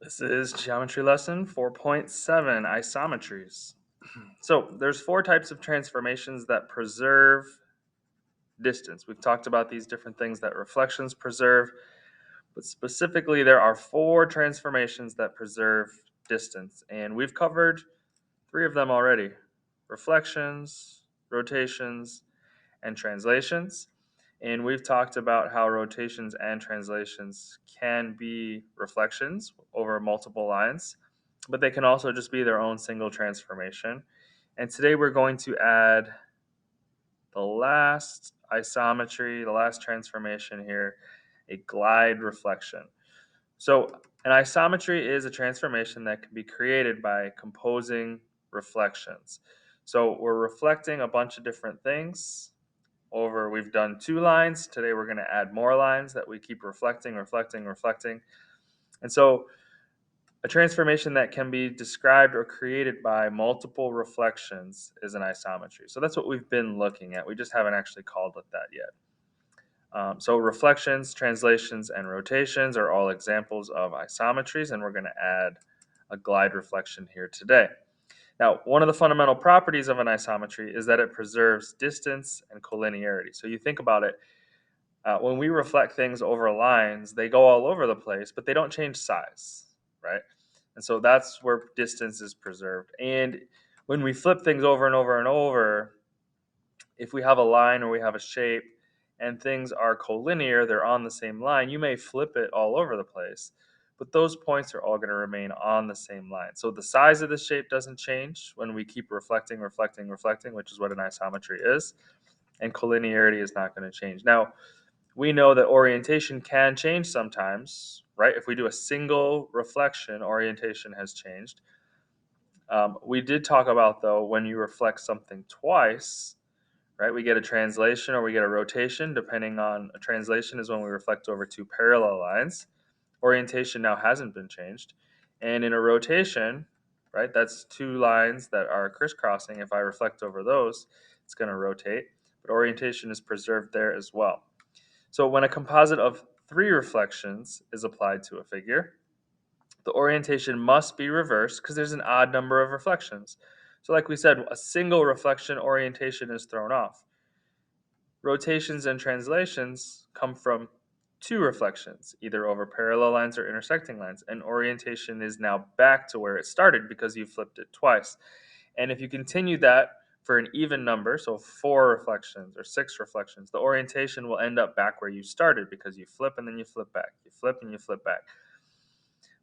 This is geometry lesson 4.7, isometries. So there's four types of transformations that preserve distance. We've talked about these different things that reflections preserve, but specifically there are four transformations that preserve distance, and we've covered three of them already: reflections, rotations, and translations. And we've talked about how rotations and translations can be reflections over multiple lines, but they can also just be their own single transformation. And today we're going to add the last isometry, the last transformation here, a glide reflection. So, an isometry is a transformation that can be created by composing reflections. So, we're reflecting a bunch of different things over, we've done two lines. Today we're going to add more lines that we keep reflecting, reflecting, reflecting. And so a transformation that can be described or created by multiple reflections is an isometry. So that's what we've been looking at. We just haven't actually called it that yet. So reflections, translations, and rotations are all examples of isometries, and we're going to add a glide reflection here today. Now, one of the fundamental properties of an isometry is that it preserves distance and collinearity. So you think about it, when we reflect things over lines, they go all over the place, but they don't change size, right? And so that's where distance is preserved. And when we flip things over and over and over, if we have a line or we have a shape and things are collinear, they're on the same line, you may flip it all over the place, but those points are all going to remain on the same line. So the size of the shape doesn't change when we keep reflecting, reflecting, reflecting, which is what an isometry is, and collinearity is not going to change. Now, we know that orientation can change sometimes, right? If we do a single reflection, orientation has changed. We did talk about, though, when you reflect something twice, right? We get a translation or we get a rotation, depending on a translation is when we reflect over two parallel lines. Orientation now hasn't been changed. And in a rotation, right, that's two lines that are crisscrossing. If I reflect over those, it's going to rotate, but orientation is preserved there as well. So when a composite of three reflections is applied to a figure, the orientation must be reversed because there's an odd number of reflections. So like we said, a single reflection orientation is thrown off. Rotations and translations come from two reflections, either over parallel lines or intersecting lines, and orientation is now back to where it started because you flipped it twice. And if you continue that for an even number, so four reflections or six reflections, the orientation will end up back where you started because you flip and then you flip back. You flip and you flip back.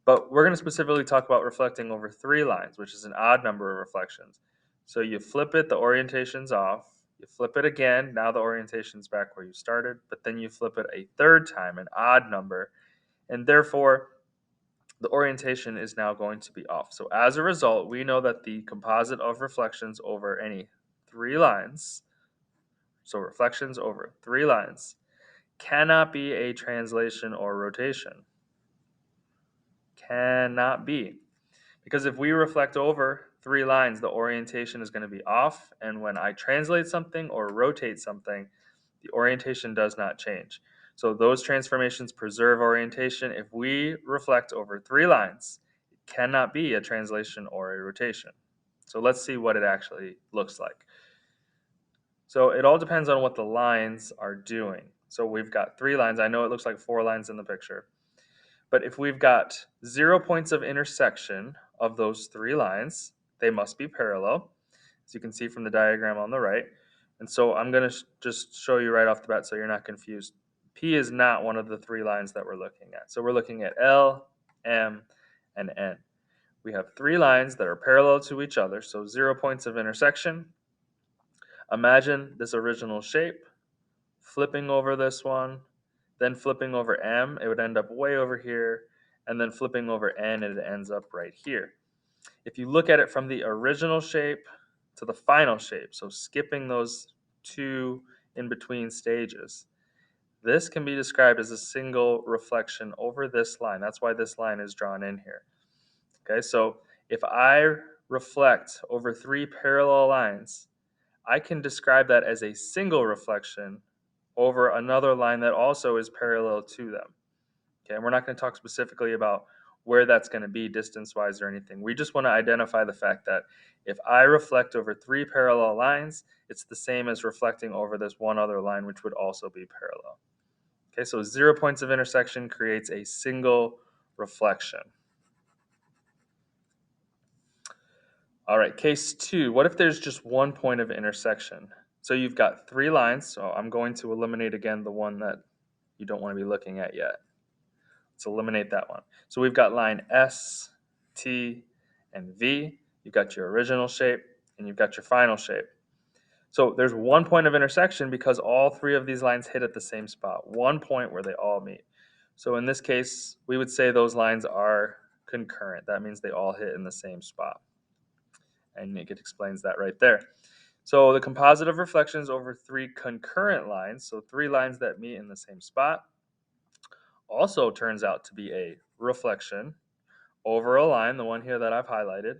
But we're going to specifically talk about reflecting over three lines, which is an odd number of reflections. So you flip it, the orientation's off. You flip it again, now the orientation's back where you started, but then you flip it a third time, an odd number, and therefore the orientation is now going to be off. So as a result, we know that the composite of reflections over any three lines, so reflections over three lines, cannot be a translation or rotation. Cannot be. Because if we reflect over three lines, the orientation is going to be off. And when I translate something or rotate something, the orientation does not change. So those transformations preserve orientation. If we reflect over three lines, it cannot be a translation or a rotation. So let's see what it actually looks like. So it all depends on what the lines are doing. So we've got three lines. I know it looks like four lines in the picture. But if we've got 0 points of intersection of those three lines, they must be parallel, as you can see from the diagram on the right. And so I'm going to just show you right off the bat so you're not confused. P is not one of the three lines that we're looking at. So we're looking at L, M, and N. We have three lines that are parallel to each other, so 0 points of intersection. Imagine this original shape, flipping over this one, then flipping over M, it would end up way over here, and then flipping over N, and it ends up right here. If you look at it from the original shape to the final shape, so skipping those two in between stages, this can be described as a single reflection over this line. That's why this line is drawn in here. Okay, so if I reflect over three parallel lines, I can describe that as a single reflection over another line that also is parallel to them. Okay, and we're not going to talk specifically about where that's going to be distance-wise or anything. We just want to identify the fact that if I reflect over 3 parallel lines, it's the same as reflecting over this one other line, which would also be parallel. Okay, so 0 points of intersection creates a single reflection. All right, case 2. What if there's just 1 point of intersection? So you've got 3 lines, so I'm going to eliminate again the one that you don't want to be looking at yet. Let's eliminate that one. So we've got line S, T, and V. You've got your original shape, and you've got your final shape. So there's 1 point of intersection because all 3 of these lines hit at the same spot. 1 point where they all meet. So in this case, we would say those lines are concurrent. That means they all hit in the same spot. And it explains that right there. So the composite of reflections over 3 concurrent lines, so 3 lines that meet in the same spot, also turns out to be a reflection over a line, the one here that I've highlighted,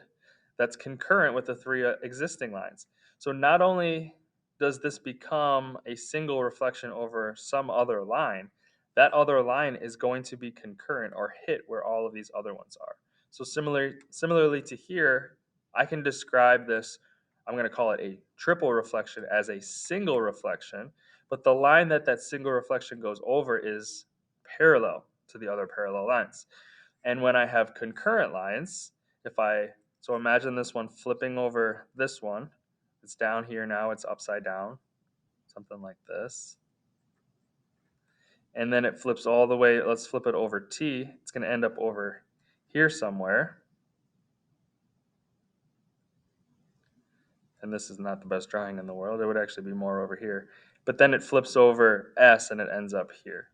that's concurrent with the 3 existing lines. So not only does this become a single reflection over some other line, that other line is going to be concurrent or hit where all of these other ones are. So similarly to here, I can describe this, I'm going to call it a triple reflection, as a single reflection, but the line that that single reflection goes over is parallel to the other parallel lines. And when I have concurrent lines, so imagine this one flipping over this one. It's down here now, it's upside down, something like this. And then it flips all the way, let's flip it over T. It's going to end up over here somewhere. And this is not the best drawing in the world. It would actually be more over here. But then it flips over S and it ends up here.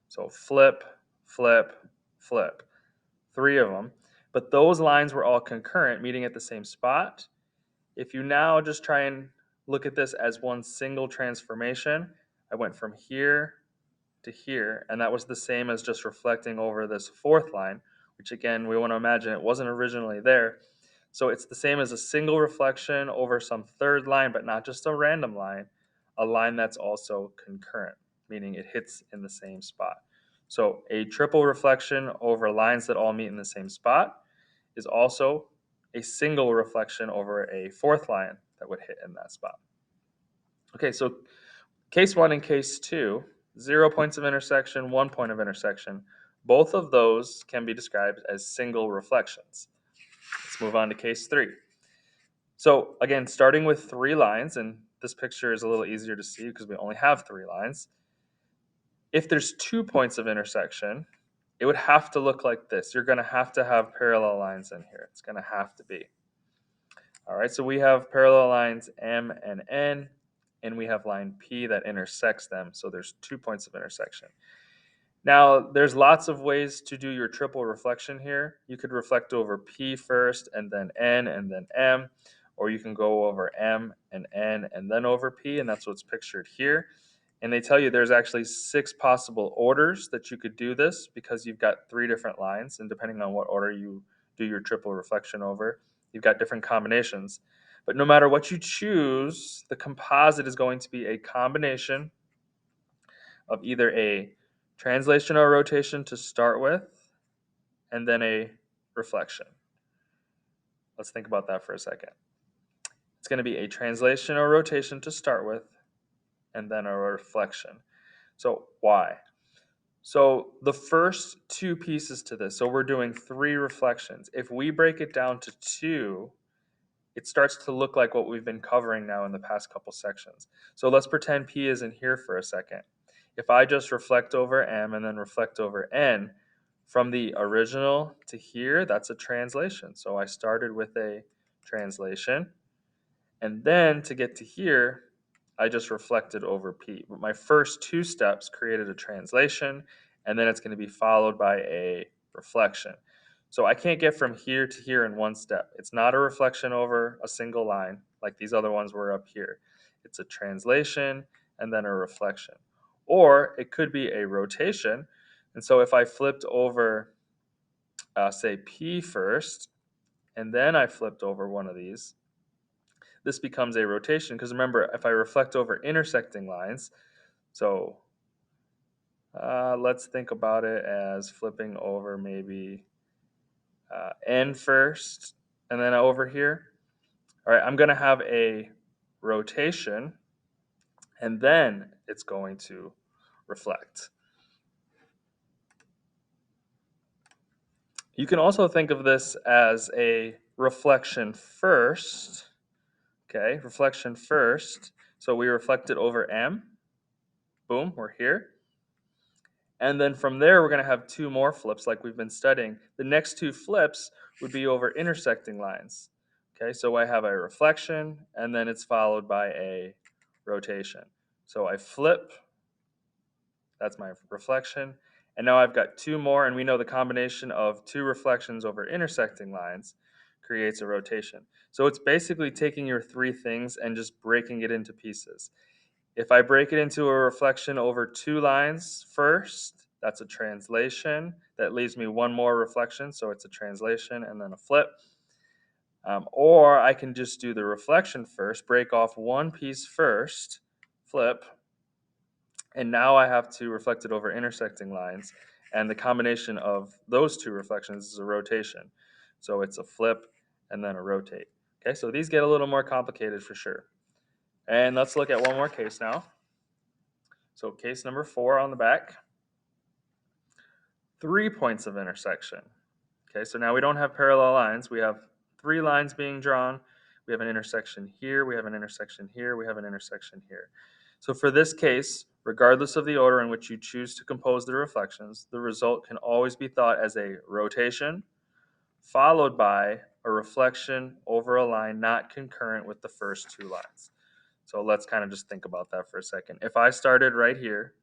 So flip, flip, flip. 3 of them. But those lines were all concurrent, meeting at the same spot. If you now just try and look at this as one single transformation, I went from here to here, and that was the same as just reflecting over this 4th line, which again, we want to imagine it wasn't originally there. So it's the same as a single reflection over some 3rd line, but not just a random line, a line that's also concurrent, meaning it hits in the same spot. So a triple reflection over lines that all meet in the same spot is also a single reflection over a 4th line that would hit in that spot. Okay, so case 1 and case 2, 0 points of intersection, 1 point of intersection. Both of those can be described as single reflections. Let's move on to case 3. So again, starting with 3 lines, and this picture is a little easier to see because we only have 3 lines. If there's 2 points of intersection, it would have to look like this. You're going to have parallel lines in here. It's going to have to be. All right, so we have parallel lines M and N, and we have line P that intersects them. So there's 2 points of intersection. Now, there's lots of ways to do your triple reflection here. You could reflect over P first, and then N, and then M, or you can go over M and N, and then over P, and that's what's pictured here. And they tell you there's actually 6 possible orders that you could do this because you've got 3 different lines, and depending on what order you do your triple reflection over, you've got different combinations. But no matter what you choose, the composite is going to be a combination of either a translation or rotation to start with, and then a reflection. Let's think about that for a second. It's going to be a translation or rotation to start with, and then a reflection. So why? So the first 2 pieces to this, so we're doing 3 reflections. If we break it down to 2, it starts to look like what we've been covering now in the past couple sections. So let's pretend P is in here for a second. If I just reflect over M and then reflect over N, from the original to here, that's a translation. So I started with a translation. And then to get to here, I just reflected over P. But my first 2 steps created a translation, and then it's going to be followed by a reflection. So I can't get from here to here in one step. It's not a reflection over a single line like these other ones were up here. It's a translation and then a reflection. Or it could be a rotation. And so if I flipped over, say, P first, and then I flipped over one of these, this becomes a rotation because remember, if I reflect over intersecting lines, so let's think about it as flipping over maybe N first, and then over here. All right, I'm going to have a rotation, and then it's going to reflect. You can also think of this as a reflection first. Okay, reflection first. So we reflect it over M. Boom, we're here. And then from there, we're going to have two more flips like we've been studying. The next two flips would be over intersecting lines. Okay, so I have a reflection, and then it's followed by a rotation. So I flip, that's my reflection. And now I've got two more, and we know the combination of two reflections over intersecting lines creates a rotation. So it's basically taking your three things and just breaking it into pieces. If I break it into a reflection over two lines first, that's a translation. That leaves me one more reflection, so it's a translation and then a flip. Or I can just do the reflection first, break off one piece first, flip, and now I have to reflect it over intersecting lines. And the combination of those two reflections is a rotation. So it's a flip and then a rotate. Okay, so these get a little more complicated for sure. And let's look at one more case now. So case number 4 on the back, 3 points of intersection. Okay, so now we don't have parallel lines. We have 3 lines being drawn. We have an intersection here, we have an intersection here, we have an intersection here. So for this case, regardless of the order in which you choose to compose the reflections, the result can always be thought as a rotation followed by a reflection over a line not concurrent with the first 2 lines. So let's kind of just think about that for a second. If I started right here,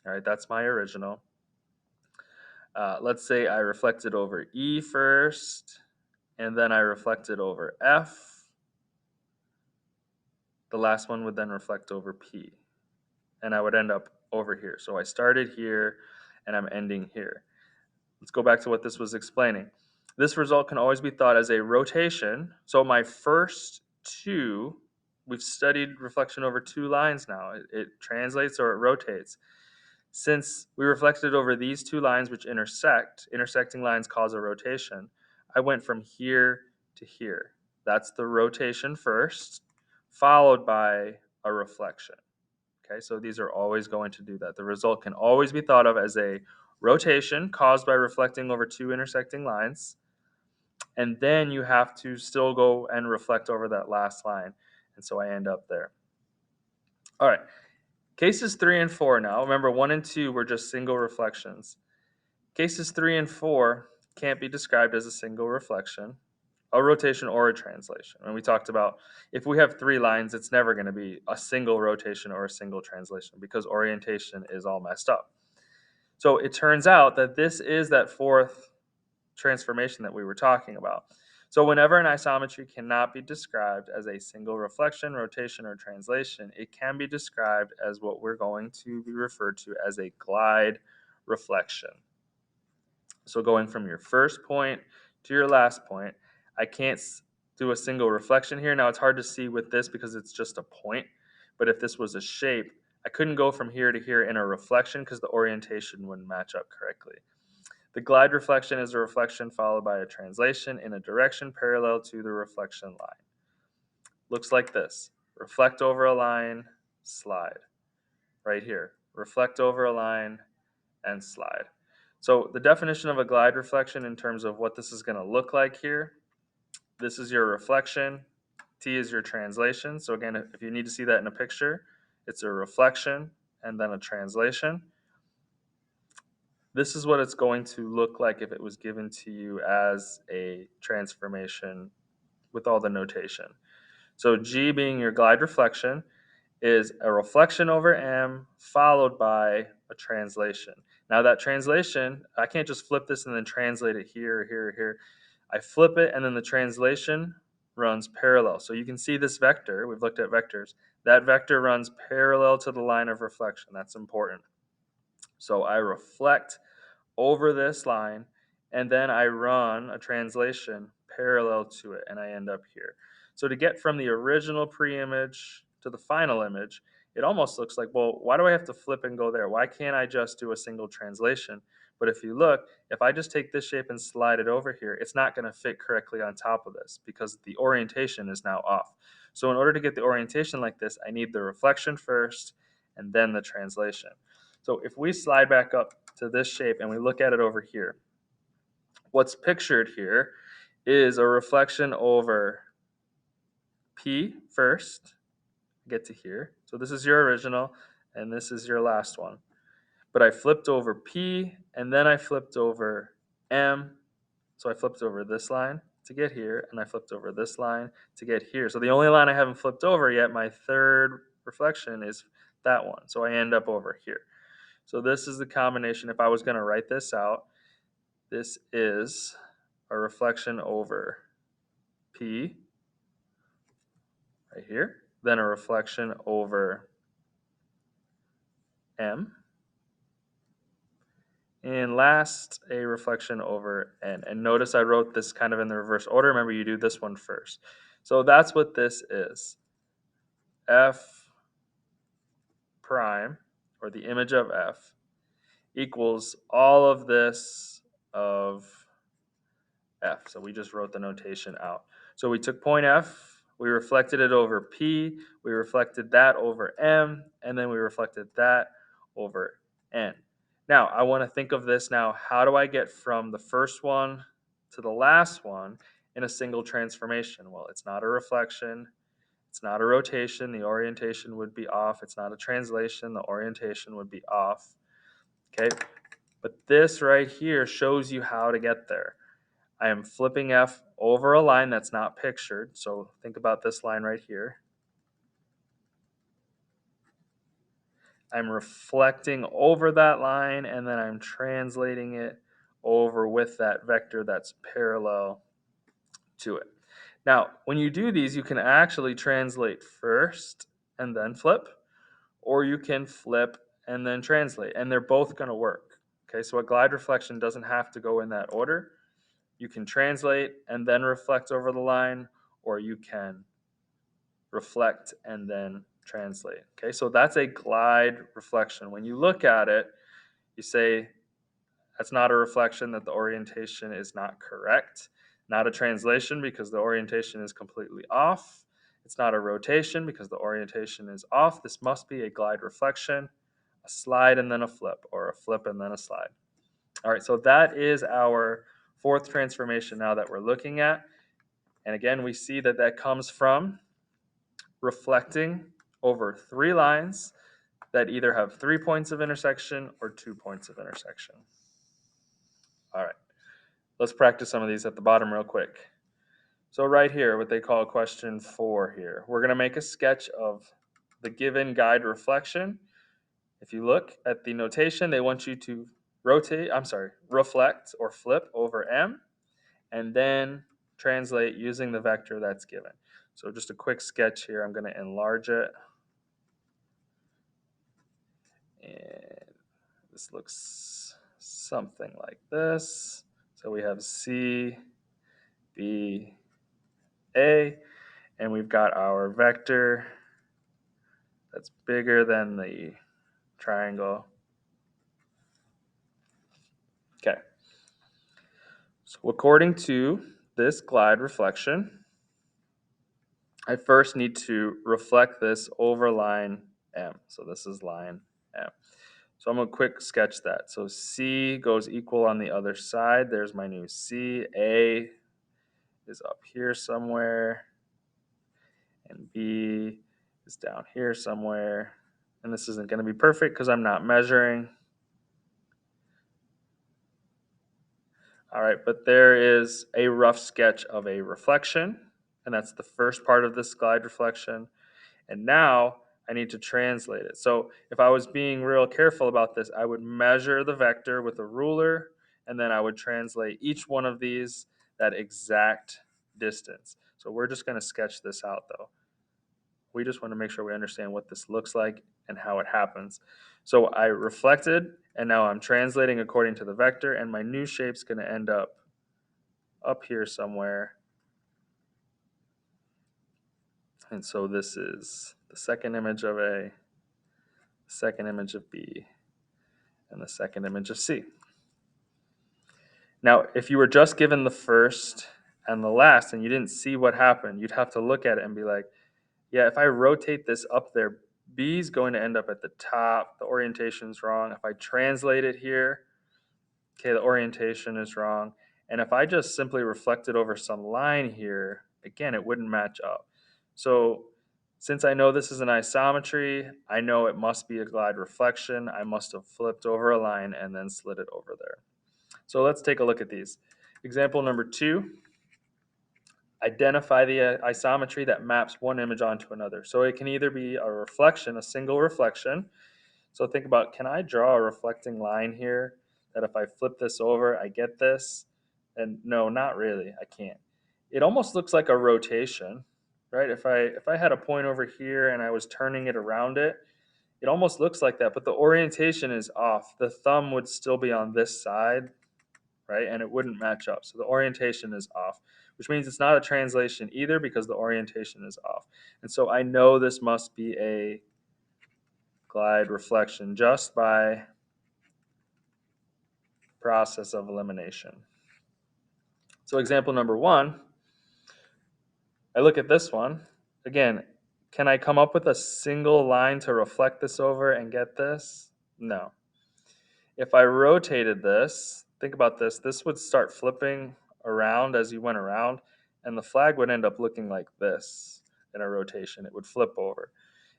all right, that's my original. Let's say I reflected over E first, and then I reflected over F. The last one would then reflect over P, and I would end up over here. So I started here, and I'm ending here. Let's go back to what this was explaining. This result can always be thought as a rotation. So my first two, we've studied reflection over 2 lines now. It translates or it rotates. Since we reflected over these 2 lines which intersect, intersecting lines cause a rotation, I went from here to here. That's the rotation first, followed by a reflection. Okay, so these are always going to do that. The result can always be thought of as a rotation caused by reflecting over 2 intersecting lines, and then you have to still go and reflect over that last line, and so I end up there. All right, cases 3 and 4 now. Remember, 1 and 2 were just single reflections. Cases 3 and 4 can't be described as a single reflection, a rotation, or a translation. And we talked about if we have 3 lines, it's never going to be a single rotation or a single translation because orientation is all messed up. So it turns out that this is that fourth transformation that we were talking about. So whenever an isometry cannot be described as a single reflection, rotation, or translation, it can be described as what we're going to be referred to as a glide reflection. So going from your first point to your last point, I can't do a single reflection here. Now it's hard to see with this because it's just a point, but if this was a shape, I couldn't go from here to here in a reflection because the orientation wouldn't match up correctly. The glide reflection is a reflection followed by a translation in a direction parallel to the reflection line. Looks like this. Reflect over a line, slide. Right here. Reflect over a line and slide. So the definition of a glide reflection in terms of what this is going to look like here, this is your reflection, T is your translation. So again, if you need to see that in a picture, it's a reflection and then a translation. This is what it's going to look like if it was given to you as a transformation with all the notation. So G being your glide reflection is a reflection over M followed by a translation. Now that translation, I can't just flip this and then translate it here, here, here. I flip it and then the translation runs parallel. So you can see this vector, we've looked at vectors, that vector runs parallel to the line of reflection. That's important. So I reflect over this line, and then I run a translation parallel to it, and I end up here. So to get from the original pre-image to the final image, it almost looks like, well, why do I have to flip and go there? Why can't I just do a single translation? But if you look, if I just take this shape and slide it over here, it's not going to fit correctly on top of this because the orientation is now off. So in order to get the orientation like this, I need the reflection first and then the translation. So if we slide back up to this shape and we look at it over here, what's pictured here is a reflection over P first, get to here. So this is your original and this is your last one. But I flipped over P and then I flipped over M. So I flipped over this line to get here and I flipped over this line to get here. So the only line I haven't flipped over yet, my third reflection, is that one. So I end up over here. So this is the combination. If I was going to write this out, this is a reflection over P right here, then a reflection over M, and last, a reflection over N. And notice I wrote this kind of in the reverse order. Remember, you do this one first. So that's what this is. F prime, or the image of F, equals all of this of F. So we just wrote the notation out. So we took point F, we reflected it over P, we reflected that over M, and then we reflected that over N. Now, I want to think of this now. How do I get from the first one to the last one in a single transformation? Well, it's not a reflection. It's not a rotation. The orientation would be off. It's not a translation. The orientation would be off. Okay? But this right here shows you how to get there. I am flipping F over a line that's not pictured. So think about this line right here. I'm reflecting over that line and then I'm translating it over with that vector that's parallel to it. Now, when you do these, you can actually translate first and then flip, or you can flip and then translate, and they're both going to work. Okay, so a glide reflection doesn't have to go in that order. You can translate and then reflect over the line, or you can reflect and then translate. Okay, so that's a glide reflection. When you look at it, you say that's not a reflection, that the orientation is not correct. Not a translation because the orientation is completely off. It's not a rotation because the orientation is off. This must be a glide reflection, a slide and then a flip, or a flip and then a slide. All right, so that is our fourth transformation now that we're looking at. And again, we see that that comes from reflecting over three lines that either have 3 points of intersection or 2 points of intersection. All right, let's practice some of these at the bottom real quick. So right here, what they call question 4 here, we're going to make a sketch of the given guide reflection. If you look at the notation, they want you to reflect or flip over M, and then translate using the vector that's given. So just a quick sketch here. I'm going to enlarge it. And this looks something like this. So we have C, B, A, and we've got our vector that's bigger than the triangle. Okay. So according to this glide reflection, I first need to reflect this over line M. So this is line M. So I'm going to quick sketch that. So C goes equal on the other side. There's my new C. A is up here somewhere. And B is down here somewhere. And this isn't going to be perfect because I'm not measuring. All right, but there is a rough sketch of a reflection. And that's the first part of this glide reflection. And now I need to translate it. So if I was being real careful about this, I would measure the vector with a ruler, and then I would translate each one of these that exact distance. So we're just going to sketch this out, though. We just want to make sure we understand what this looks like and how it happens. So I reflected, and now I'm translating according to the vector, and my new shape's going to end up here somewhere. And so this is the second image of A, the second image of B, and the second image of C. Now, if you were just given the first and the last and you didn't see what happened, you'd have to look at it and be like, yeah, if I rotate this up there, B is going to end up at the top. The orientation's wrong. If I translate it here, okay, the orientation is wrong. And if I just simply reflected over some line here, again, it wouldn't match up. So since I know this is an isometry, I know it must be a glide reflection. I must have flipped over a line and then slid it over there. So let's take a look at these. Example number 2, identify the isometry that maps one image onto another. So it can either be a reflection, a single reflection. So think about, can I draw a reflecting line here that if I flip this over, I get this? And no, not really, I can't. It almost looks like a rotation, right? If I had a point over here and I was turning it around it, it almost looks like that, but the orientation is off. The thumb would still be on this side, right? And it wouldn't match up. So the orientation is off, which means it's not a translation either because the orientation is off. And so I know this must be a glide reflection just by process of elimination. So example number 1, I look at this one. Again, can I come up with a single line to reflect this over and get this? No. If I rotated this, think about this, this would start flipping around as you went around, and the flag would end up looking like this in a rotation. It would flip over.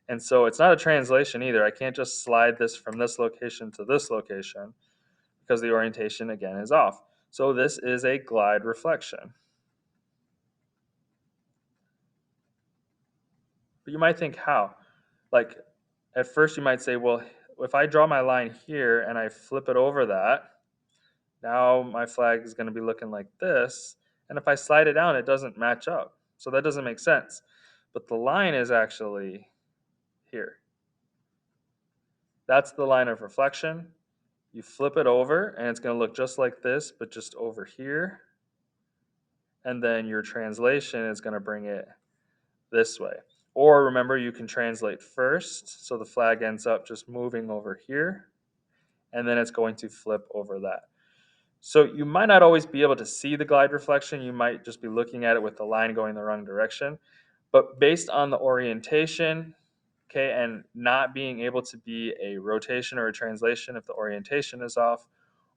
And so it's not a translation either. I can't just slide this from this location to this location because the orientation, again, is off. So this is a glide reflection. But you might think, how? Like, at first you might say, well, if I draw my line here and I flip it over that, now my flag is going to be looking like this. And if I slide it down, it doesn't match up. So that doesn't make sense. But the line is actually here. That's the line of reflection. You flip it over, and it's going to look just like this, but just over here. And then your translation is going to bring it this way. Or remember, you can translate first, so the flag ends up just moving over here, and then it's going to flip over that. So you might not always be able to see the glide reflection. You might just be looking at it with the line going the wrong direction. But based on the orientation, okay, and not being able to be a rotation or a translation if the orientation is off,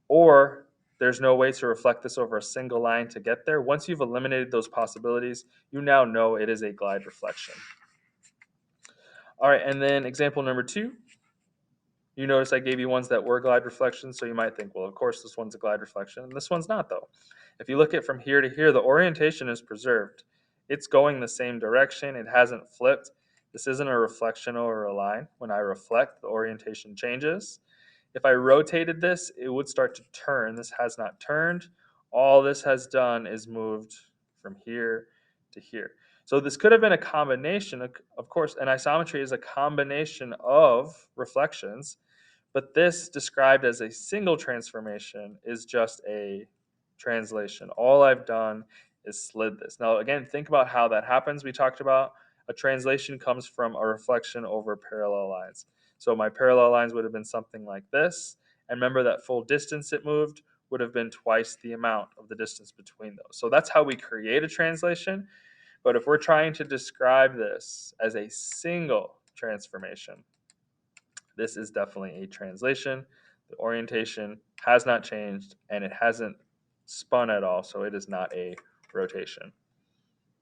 or there's no way to reflect this over a single line to get there, once you've eliminated those possibilities, you now know it is a glide reflection. All right, and then example number 2, you notice I gave you ones that were glide reflections, so you might think, well, of course this one's a glide reflection, and this one's not, though. If you look at from here to here, the orientation is preserved. It's going the same direction. It hasn't flipped. This isn't a reflection over a line. When I reflect, the orientation changes. If I rotated this, it would start to turn. This has not turned. All this has done is moved from here to here. So this could have been a combination. Of course, an isometry is a combination of reflections, but this, described as a single transformation, is just a translation. All I've done is slid this. Now, again, think about how that happens. We talked about a translation comes from a reflection over parallel lines. So my parallel lines would have been something like this. And remember that full distance it moved would have been twice the amount of the distance between those. So that's how we create a translation. But if we're trying to describe this as a single transformation, this is definitely a translation. The orientation has not changed and it hasn't spun at all, so it is not a rotation.